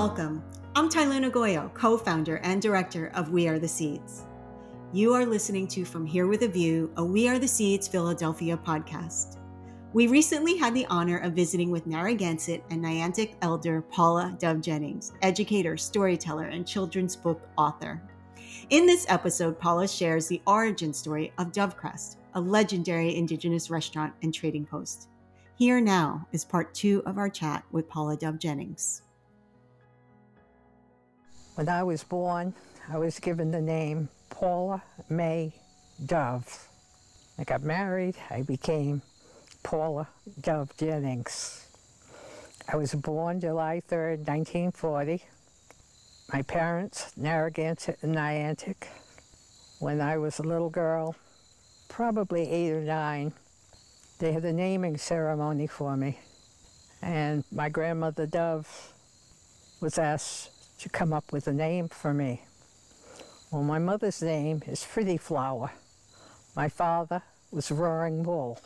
Welcome. I'm Tyluna Goyo, co-founder and director of We Are the Seeds. You are listening to From Here with a View, a We Are the Seeds Philadelphia podcast. We recently had the honor of visiting with Narragansett and Niantic elder Paulla Jennings, educator, storyteller, and children's book author. In this episode, Paulla shares the origin story of Dovecrest, a legendary Indigenous restaurant and trading post. Here now is part 2 of our chat with Paulla Jennings. When I was born, I was given the name Paulla May Dove. I got married, I became Paulla Dove Jennings. I was born July 3rd, 1940. My parents, Narragansett and Niantic. When I was a little girl, probably 8 or 9, they had a naming ceremony for me. And my grandmother Dove was asked to come up with a name for me. Well, my mother's name is Pretty Flower. My father was Roaring Bull,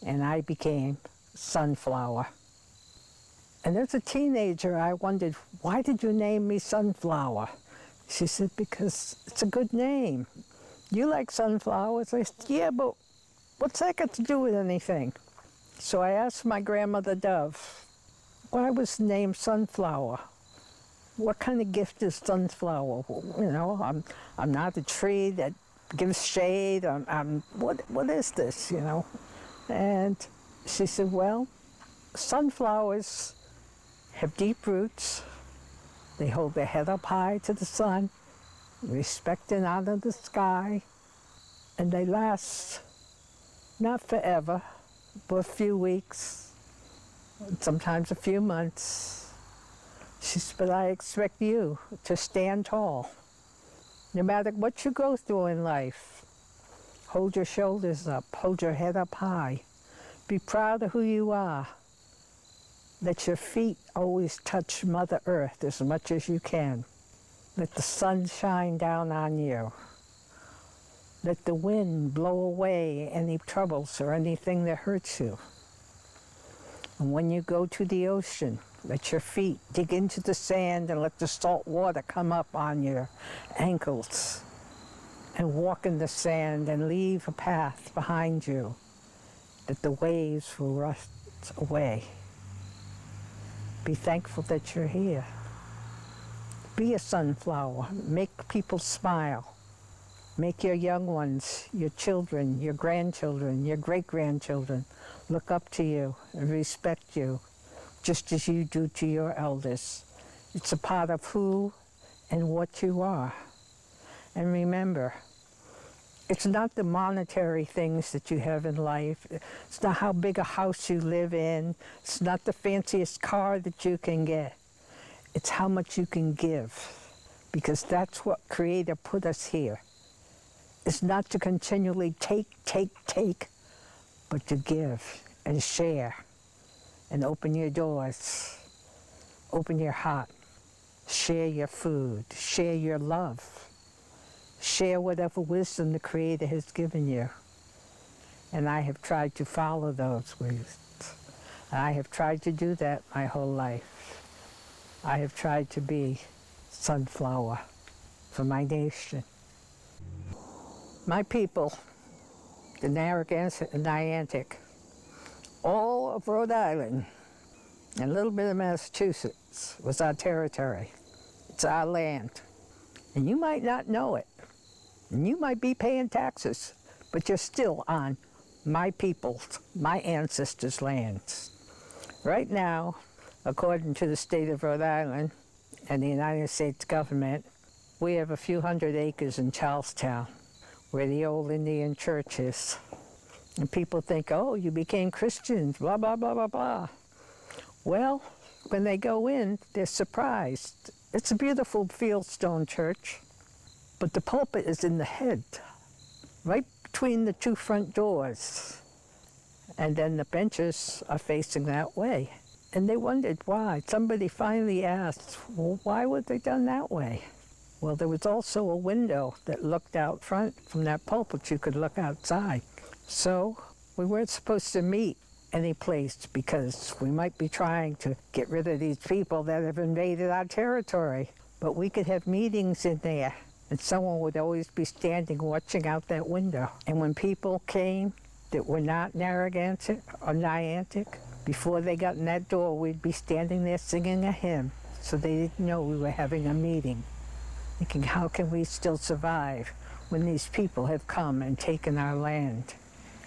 and I became Sunflower. And as a teenager, I wondered, why did you name me Sunflower? She said, because it's a good name. You like sunflowers? I said, yeah, but what's that got to do with anything? So I asked my grandmother Dove, why was the name Sunflower? What kind of gift is sunflower? You know, I'm not a tree that gives shade. What is this, you know? And she said, well, sunflowers have deep roots. They hold their head up high to the sun, respect and honor the sky, and they last not forever, but a few weeks, sometimes a few months. She said, but I expect you to stand tall. No matter what you go through in life, hold your shoulders up, hold your head up high. Be proud of who you are. Let your feet always touch Mother Earth as much as you can. Let the sun shine down on you. Let the wind blow away any troubles or anything that hurts you. And when you go to the ocean, let your feet dig into the sand and let the salt water come up on your ankles. And walk in the sand and leave a path behind you that the waves will rush away. Be thankful that you're here. Be a sunflower. Make people smile. Make your young ones, your children, your grandchildren, your great-grandchildren look up to you and respect you, just as you do to your elders. It's a part of who and what you are. And remember, it's not the monetary things that you have in life. It's not how big a house you live in. It's not the fanciest car that you can get. It's how much you can give, because that's what Creator put us here. It's not to continually take, but to give and share and open your doors, open your heart, share your food, share your love, share whatever wisdom the Creator has given you. And I have tried to follow those ways. I have tried to do that my whole life. I have tried to be sunflower for my nation. My people, the Narragansett and Niantic, all of Rhode Island, and a little bit of Massachusetts was our territory. It's our land. And you might not know it. And you might be paying taxes, but you're still on my people's, my ancestors' lands. Right now, according to the state of Rhode Island and the United States government, we have a few hundred acres in Charlestown, where the old Indian church is. And people think, oh, you became Christians, blah, blah, blah, blah, blah. Well, when they go in, they're surprised. It's a beautiful fieldstone church, but the pulpit is in the head, right between the 2 front doors. And then the benches are facing that way. And they wondered why. Somebody finally asked, well, why were they done that way? Well, there was also a window that looked out front from that pulpit. You could look outside. So we weren't supposed to meet any place because we might be trying to get rid of these people that have invaded our territory. But we could have meetings in there, and someone would always be standing watching out that window. And when people came that were not Narragansett or Niantic, before they got in that door, we'd be standing there singing a hymn, so they didn't know we were having a meeting, thinking, how can we still survive when these people have come and taken our land?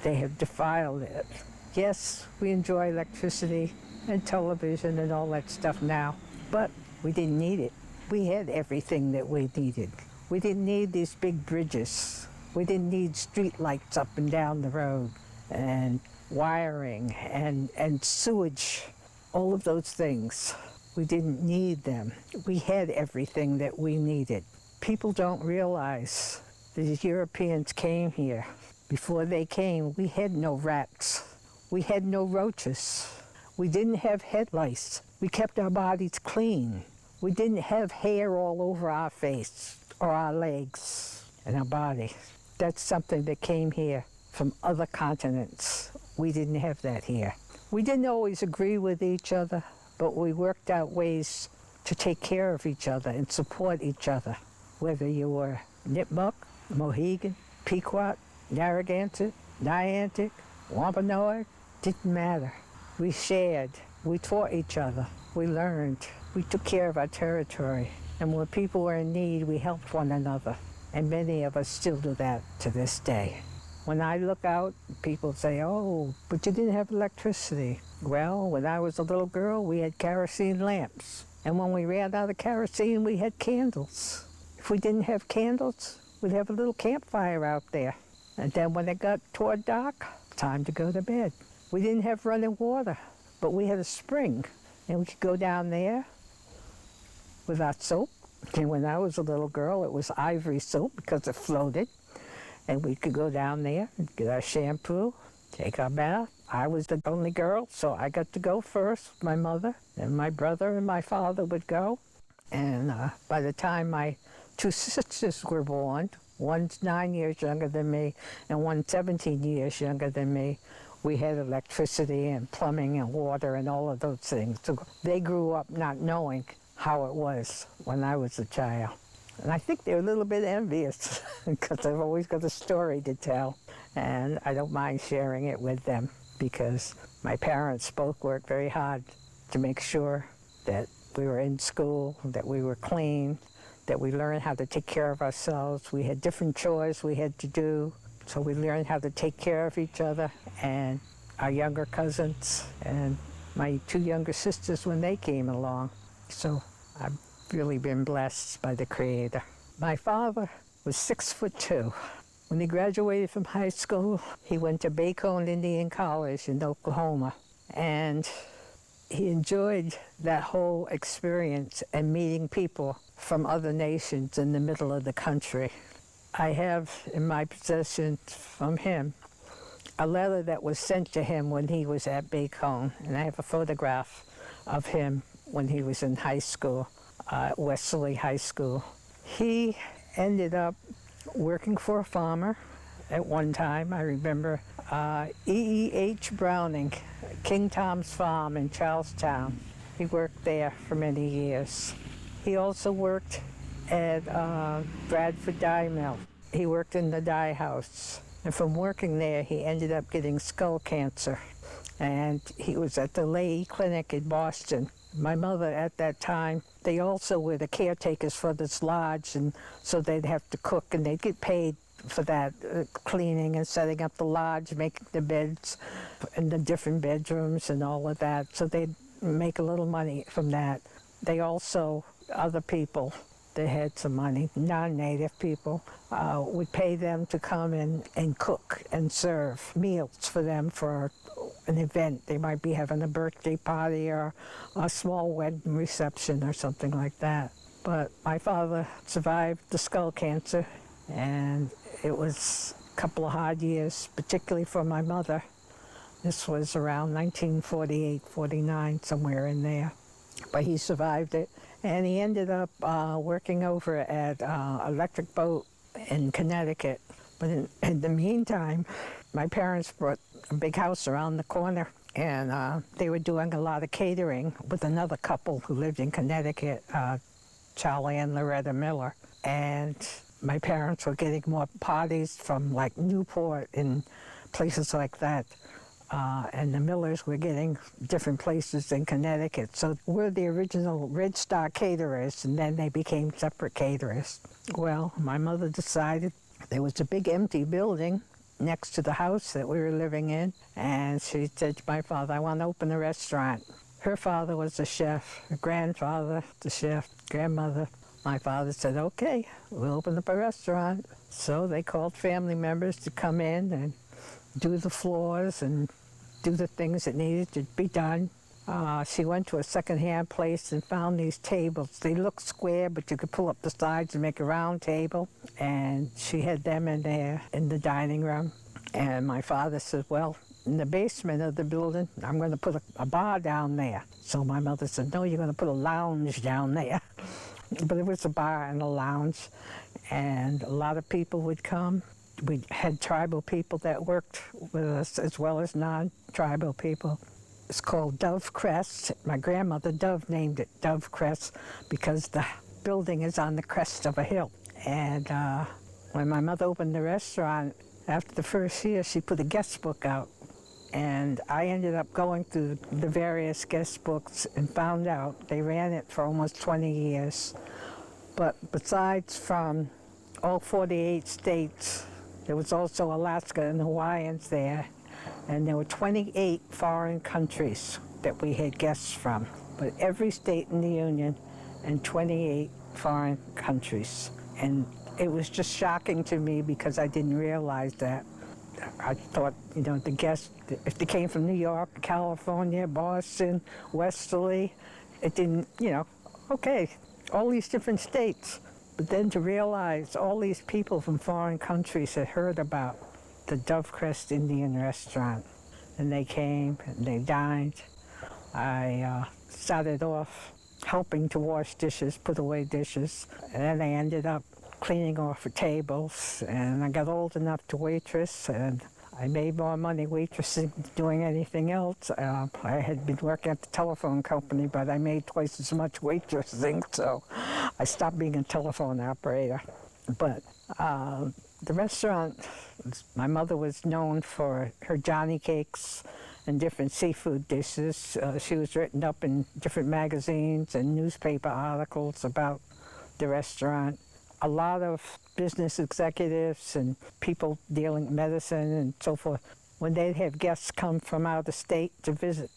They have defiled it. Yes, we enjoy electricity and television and all that stuff now, but we didn't need it. We had everything that we needed. We didn't need these big bridges. We didn't need street lights up and down the road and wiring and sewage, all of those things. We didn't need them. We had everything that we needed. People don't realize these Europeans came here. Before they came, we had no rats. We had no roaches. We didn't have head lice. We kept our bodies clean. We didn't have hair all over our face or our legs and our body. That's something that came here from other continents. We didn't have that here. We didn't always agree with each other, but we worked out ways to take care of each other and support each other. Whether you were Nipmuc, Mohegan, Pequot, Narragansett, Niantic, Wampanoag, didn't matter. We shared, we taught each other, we learned, we took care of our territory. And when people were in need, we helped one another. And many of us still do that to this day. When I look out, people say, oh, but you didn't have electricity. Well, when I was a little girl, we had kerosene lamps. And when we ran out of kerosene, we had candles. If we didn't have candles, we'd have a little campfire out there. And then when it got toward dark, time to go to bed. We didn't have running water, but we had a spring. And we could go down there with our soap. And when I was a little girl, it was ivory soap because it floated. And we could go down there and get our shampoo, take our bath. I was the only girl, so I got to go first with my mother. And my brother and my father would go. And by the time my two sisters were born, one's 9 years younger than me and one's 17 years younger than me, we had electricity and plumbing and water and all of those things. So they grew up not knowing how it was when I was a child. And I think they're a little bit envious because I've always got a story to tell. And I don't mind sharing it with them because my parents both worked very hard to make sure that we were in school, that we were clean, that we learned how to take care of ourselves. We had different chores we had to do, so we learned how to take care of each other and our younger cousins and my two younger sisters when they came along. So I've really been blessed by the Creator. My father was 6'2". When he graduated from high school, he went to Bacone Indian College in Oklahoma, and he enjoyed that whole experience and meeting people from other nations in the middle of the country. I have in my possession from him a letter that was sent to him when he was at Bacone, and I have a photograph of him when he was in high school, at Wesley High School. He ended up working for a farmer at one time. I remember E.E.H. Browning, King Tom's Farm in Charlestown. He worked there for many years. He also worked at Bradford Dye Mill. He worked in the dye house. And from working there, he ended up getting skull cancer. And he was at the Leahy Clinic in Boston. My mother at that time, they also were the caretakers for this lodge, and so they'd have to cook, and they'd get paid for that, cleaning and setting up the lodge, making the beds in the different bedrooms and all of that. So they'd make a little money from that. They also, other people that had some money, non-native people, would pay them to come in and cook and serve meals for them for an event. They might be having a birthday party or a small wedding reception or something like that. But my father survived the skull cancer, and it was a couple of hard years, particularly for my mother. This was around 1948, 49, somewhere in there. But he survived it, and he ended up working over at Electric Boat in Connecticut. But in the meantime, my parents bought a big house around the corner And they were doing a lot of catering with another couple who lived in Connecticut, Charlie and Loretta Miller. And my parents were getting more parties from like Newport and places like that. And the Millers were getting different places in Connecticut. So we're the original Red Star caterers, and then they became separate caterers. Well, my mother decided there was a big empty building next to the house that we were living in, and she said to my father, I want to open a restaurant. Her father was a chef, her grandfather, the chef, grandmother. My father said, okay, we'll open up a restaurant. So they called family members to come in and do the floors and do the things that needed to be done. She went to a secondhand place and found these tables. They looked square, but you could pull up the sides and make a round table. And she had them in there in the dining room. And my father said, well, in the basement of the building, I'm going to put a bar down there. So my mother said, no, you're going to put a lounge down there. But it was a bar and a lounge, and a lot of people would come. We had tribal people that worked with us as well as non-tribal people. It's called Dovecrest. My grandmother Dove named it Dovecrest because the building is on the crest of a hill. And when my mother opened the restaurant, after the first year, she put a guest book out. And I ended up going through the various guest books and found out they ran it for almost 20 years. But besides from all 48 states, there was also Alaska and Hawaiians there. And there were 28 foreign countries that we had guests from. But every state in the Union and 28 foreign countries. And it was just shocking to me because I didn't realize that. I thought, you know, the guests, if they came from New York, California, Boston, Westerly, it didn't, you know, okay, all these different states. But then to realize all these people from foreign countries had heard about the Dovecrest Indian restaurant. And they came and they dined. I started off helping to wash dishes, put away dishes, and then I ended up cleaning off the tables, and I got old enough to waitress, and I made more money waitressing than doing anything else. I had been working at the telephone company, but I made twice as much waitressing, so I stopped being a telephone operator. But the restaurant, my mother was known for her Johnny cakes and different seafood dishes. She was written up in different magazines and newspaper articles about the restaurant. A lot of business executives and people dealing in medicine and so forth, when they'd have guests come from out of state to visit,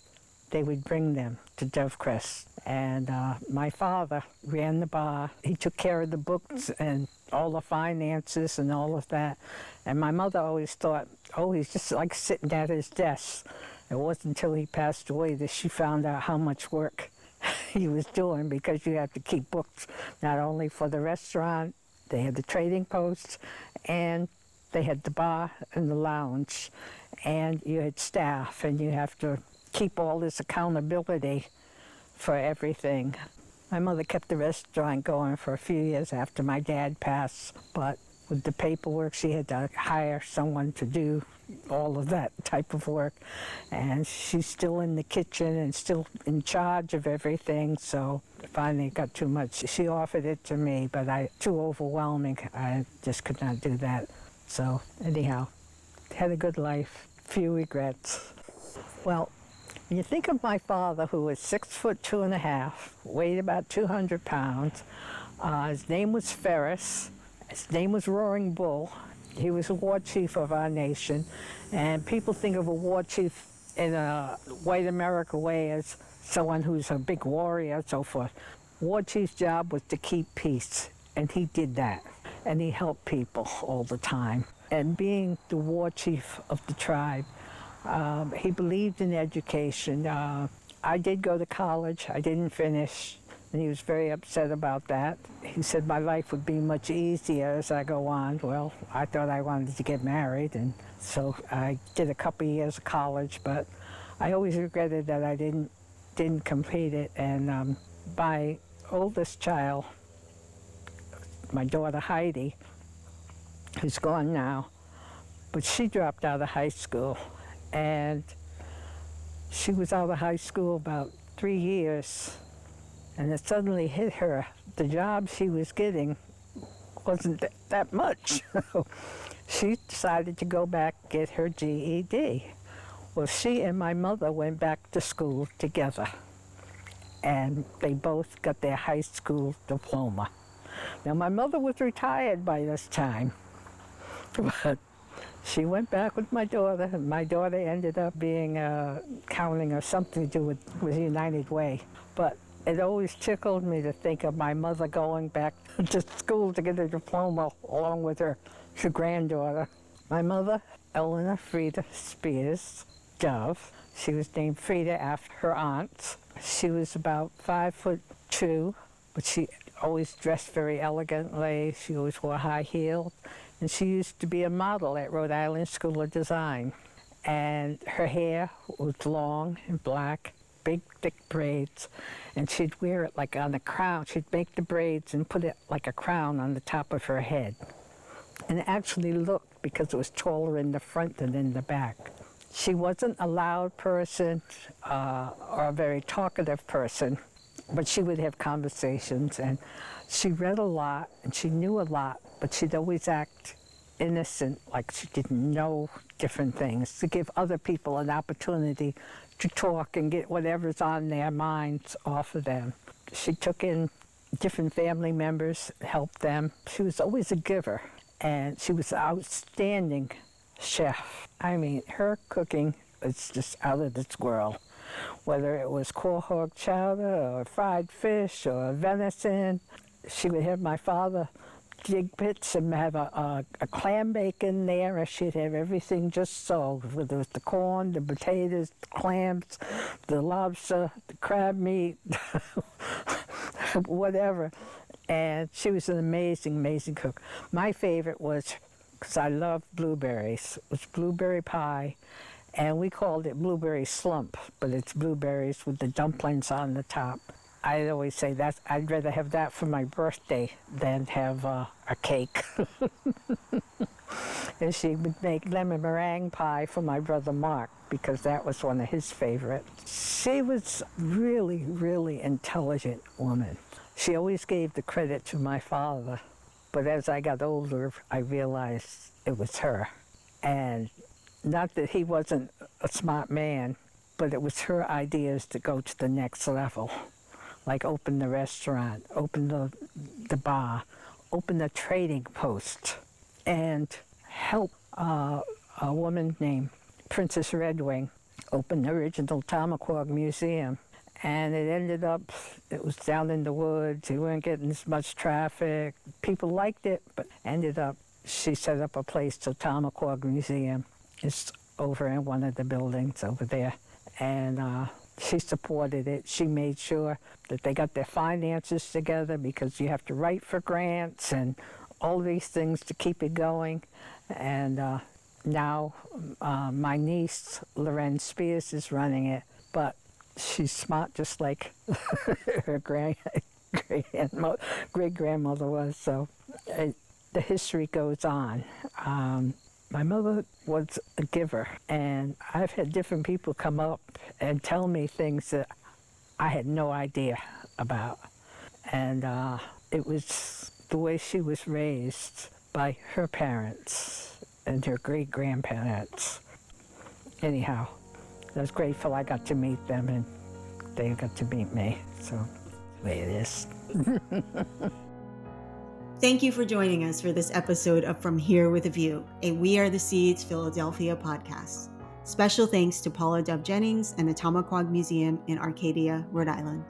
they would bring them to Dovecrest. And my father ran the bar. He took care of the books and all the finances and all of that. And my mother always thought, oh, he's just like sitting at his desk. It wasn't until he passed away that she found out how much work he was doing, because you have to keep books not only for the restaurant, they had the trading post, and they had the bar and the lounge, and you had staff, and you have to keep all this accountability for everything. My mother kept the restaurant going for a few years after my dad passed, but with the paperwork, she had to hire someone to do all of that type of work. And she's still in the kitchen and still in charge of everything, so finally it got too much. She offered it to me, but too overwhelming. I just could not do that. So anyhow, had a good life, few regrets. Well, when you think of my father, who was 6'2½", weighed about 200 pounds, his name was Ferris, his name was Roaring Bull. He was a war chief of our nation, and people think of a war chief in a white America way as someone who's a big warrior and so forth. War chief's job was to keep peace, and he did that, and he helped people all the time. And being the war chief of the tribe, he believed in education. I did go to college. I didn't finish, and he was very upset about that. He said my life would be much easier as I go on. Well, I thought I wanted to get married, and so I did a couple of years of college, but I always regretted that I didn't complete it. And my oldest child, my daughter Heidi, who's gone now, but she dropped out of high school, and she was out of high school about 3 years, and it suddenly hit her. The job she was getting wasn't that much. She decided to go back and get her GED. Well, she and my mother went back to school together, and they both got their high school diploma. Now, my mother was retired by this time, but she went back with my daughter, and my daughter ended up being accounting or something to do with United Way. But it always tickled me to think of my mother going back to school to get a diploma along with her granddaughter. My mother, Eleanor Frida Spears Dove, she was named Frida after her aunt. She was about 5'2", but she always dressed very elegantly. She always wore high heels. And she used to be a model at Rhode Island School of Design. And her hair was long and black, big, thick braids. And she'd wear it like on a crown. She'd make the braids and put it like a crown on the top of her head. And it actually looked, because it was taller in the front than in the back. She wasn't a loud person or a very talkative person, but she would have conversations, and she read a lot and she knew a lot, but she'd always act innocent, like she didn't know different things, to give other people an opportunity to talk and get whatever's on their minds off of them. She took in different family members, helped them. She was always a giver, and she was an outstanding chef. I mean, her cooking was just out of this world. Whether it was quahog chowder or fried fish or venison, she would have my father dig pits and have a clam bake in there, and she'd have everything just so, whether it was the corn, the potatoes, the clams, the lobster, the crab meat, whatever. And she was an amazing, amazing cook. My favorite was, because I loved blueberries, was blueberry pie. And we called it blueberry slump, but it's blueberries with the dumplings on the top. I'd always say that I'd rather have that for my birthday than have a cake. And she would make lemon meringue pie for my brother Mark, because that was one of his favorites. She was really, really intelligent woman. She always gave the credit to my father, but as I got older, I realized it was her. And not that he wasn't a smart man, but it was her ideas to go to the next level, like open the restaurant, open the bar, open the trading post, and help a woman named Princess Redwing open the original Tamaquag Museum. And it ended up, it was down in the woods, you weren't getting as much traffic. People liked it, but ended up, she set up a place, the Tamaquag Museum. It's over in one of the buildings over there. And she supported it. She made sure that they got their finances together, because you have to write for grants and all these things to keep it going. And now my niece, Loren Spears, is running it. But she's smart just like her great-grandmother was. So the history goes on. My mother was a giver, and I've had different people come up and tell me things that I had no idea about. And it was the way she was raised by her parents and her great-grandparents. Anyhow, I was grateful I got to meet them, and they got to meet me. So, the way it is. Thank you for joining us for this episode of From Here with a View, a We Are the Seeds Philadelphia podcast. Special thanks to Paulla Jennings and the Tamaquag Museum in Arcadia, Rhode Island.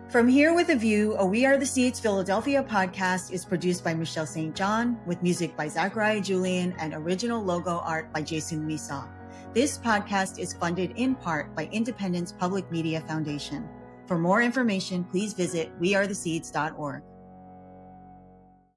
From Here with a View, a We Are the Seeds Philadelphia podcast is produced by Michelle St. John, with music by Zachariah Julian and original logo art by Jason Wiesaw. This podcast is funded in part by Independence Public Media Foundation. For more information, please visit wearetheseeds.org.